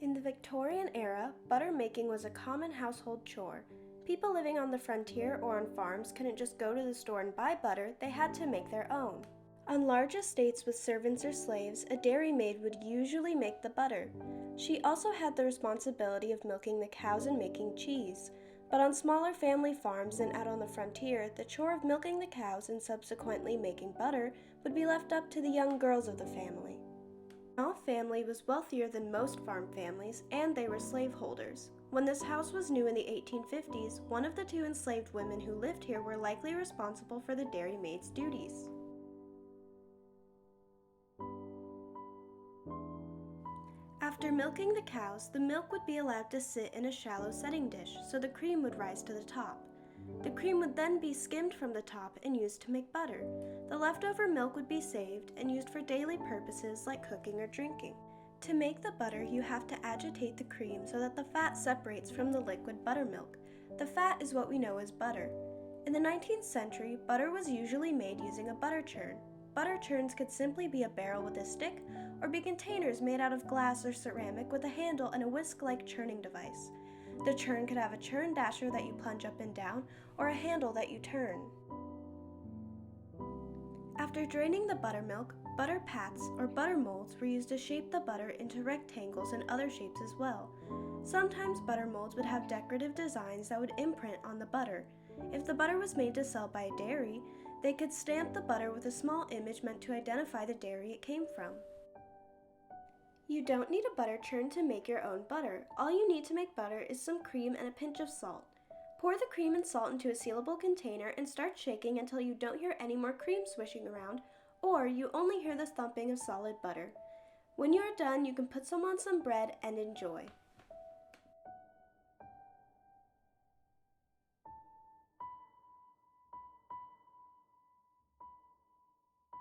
In the Victorian era, butter making was a common household chore. People living on the frontier or on farms couldn't just go to the store and buy butter, they had to make their own. On large estates with servants or slaves, a dairymaid would usually make the butter. She also had the responsibility of milking the cows and making cheese. But on smaller family farms and out on the frontier, the chore of milking the cows and subsequently making butter would be left up to the young girls of the family. Our family was wealthier than most farm families, and they were slaveholders. When this house was new in the 1850s, one of the two enslaved women who lived here were likely responsible for the dairymaid's duties. After milking the cows, the milk would be allowed to sit in a shallow setting dish so the cream would rise to the top. The cream would then be skimmed from the top and used to make butter. The leftover milk would be saved and used for daily purposes like cooking or drinking. To make the butter, you have to agitate the cream so that the fat separates from the liquid buttermilk. The fat is what we know as butter. In the 19th century, butter was usually made using a butter churn. Butter churns could simply be a barrel with a stick or be containers made out of glass or ceramic with a handle and a whisk-like churning device. The churn could have a churn dasher that you plunge up and down or a handle that you turn. After draining the buttermilk, butter pats or butter molds were used to shape the butter into rectangles and other shapes as well. Sometimes butter molds would have decorative designs that would imprint on the butter. If the butter was made to sell by a dairy, they could stamp the butter with a small image meant to identify the dairy it came from. You don't need a butter churn to make your own butter. All you need to make butter is some cream and a pinch of salt. Pour the cream and salt into a sealable container and start shaking until you don't hear any more cream swishing around, or you only hear the thumping of solid butter. When you are done, you can put some on some bread and enjoy.